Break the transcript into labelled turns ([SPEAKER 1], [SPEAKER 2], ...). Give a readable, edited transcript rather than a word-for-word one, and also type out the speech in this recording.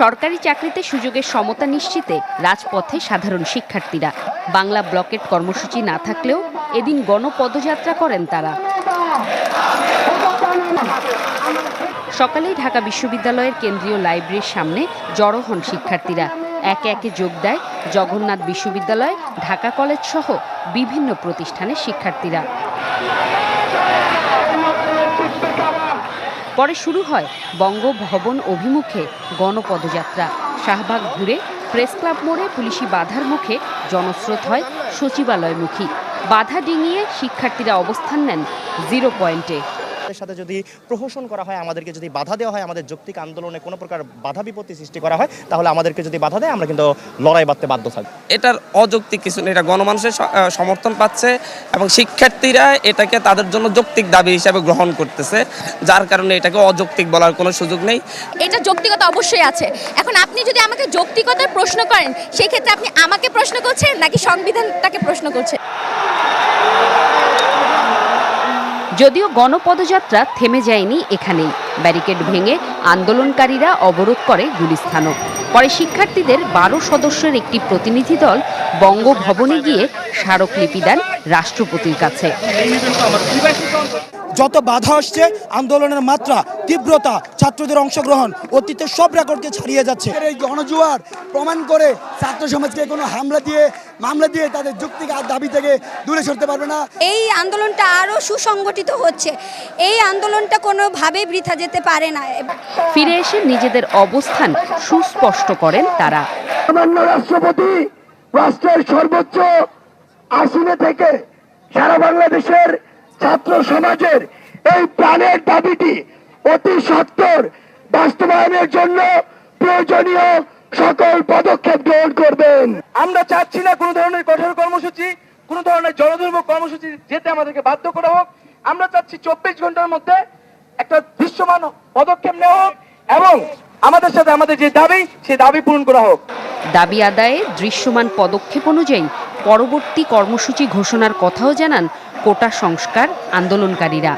[SPEAKER 1] সরকারি চাকরিতে সুযোগের সমতা নিশ্চিতে রাজপথে সাধারণ শিক্ষার্থীরা। বাংলা ব্লকেট কর্মসূচি না থাকলেও এদিন গণপদযাত্রা করেন তারা। সকালেই ঢাকা বিশ্ববিদ্যালয়ের কেন্দ্রীয় লাইব্রেরির সামনে জড়ো হন শিক্ষার্থীরা। একে একে যোগ দেয় জগন্নাথ বিশ্ববিদ্যালয়, ঢাকা কলেজ সহ বিভিন্ন প্রতিষ্ঠানের শিক্ষার্থীরা। পরে শুরু হয় বঙ্গভবন অভিমুখে গণপদযাত্রা। শাহবাগ ঘুরে প্রেস ক্লাব মোড়ে পুলিশি বাধার মুখে জনস্রোত হয় সচিবালয়মুখী। বাধা ডিঙিয়ে শিক্ষার্থীরা অবস্থান নেন 0 পয়েন্টে।
[SPEAKER 2] সাথে যদি প্রহসন করা হয়, আমাদেরকে যদি বাধা দেওয়া হয়, আমাদের যৌক্তিক আন্দোলনে কোনো প্রকার বাধা বিপত্তি সৃষ্টি করা হয়, তাহলে আমাদেরকে যদি বাধা দেয় আমরা কিন্তু লড়াই বাঁধতে বাধ্য থাকব।
[SPEAKER 3] এটার অযৌক্তিক কিছু নেই, এটা গণমানুষের সমর্থন পাচ্ছে এবং শিক্ষার্থীরা এটাকে তাদের জন্য যৌক্তিক দাবি হিসাবে গ্রহণ করতেছে, যার কারণে এটাকে অযৌক্তিক বলার কোনো সুযোগ নেই।
[SPEAKER 4] এটা যৌক্তিকতা অবশ্যই আছে। এখন আপনি যদি আমাকে যৌক্তিকতার প্রশ্ন করেন, সেই ক্ষেত্রে আপনি আমাকে প্রশ্ন করছেন নাকি সংবিধানটাকে প্রশ্ন করছেন?
[SPEAKER 1] যদিও গণপদযাত্রা থেমে যায়নি এখানেই। ব্যারিকেড ভেঙে আন্দোলনকারীরা অবরোধ করে গুলিস্থানও। পরে শিক্ষার্থীদের 12 সদস্যের একটি প্রতিনিধি দল বঙ্গভবনে গিয়ে স্মারকলিপি দেন রাষ্ট্রপতির কাছে।
[SPEAKER 5] যত বাধা আসছে, আন্দোলনের মাত্রা, তীব্রতা, ছাত্রদের অংশগ্রহণ অতীতের সব রেকর্ডকে ছাড়িয়ে যাচ্ছে। এই গণজোয়ার প্রমাণ করে ছাত্র সমাজকে কোনো মামলা দিয়ে তাদের যৌক্তিক দাবি থেকে দূরে সরতে পারবে না।
[SPEAKER 4] এই আন্দোলনটা আরো সুসংগঠিত হচ্ছে। এই আন্দোলনটা কোনোভাবে বৃথা যেতে পারে না।
[SPEAKER 1] ফিরে এসে নিজেদের অবস্থান সুস্পষ্ট করেন তারা।
[SPEAKER 6] সামান্য রাষ্ট্রপতি রাষ্ট্রের সর্বোচ্চ আসনে থেকে সারা বাংলাদেশের ছাত্র সমাজের এই প্রাণের দাবিটি অতি সত্বর বাস্তবায়নের জন্য প্রয়োজনীয় সকল পদক্ষেপ গ্রহণ করবেন। আমরা চাচ্ছি না কোনো ধরনের কঠোর কর্মসূচি, কোনো ধরনের জনদুর্ভোগ কর্মসূচি যেতে আমাদেরকে বাধ্য করা হোক। আমরা চাচ্ছি 24 ঘন্টার মধ্যে একটা দৃশ্যমান পদক্ষেপ নেওয়া হোক এবং আমাদের সাথে আমাদের যে দাবি, সেই দাবি পূরণ করা হোক।
[SPEAKER 1] দাবি আদায়ে দৃশ্যমান পদক্ষেপ অনুযায়ী পরবর্তী কর্মসূচি ঘোষণার কথাও জানান কোটা সংস্কার আন্দোলনকারীরা।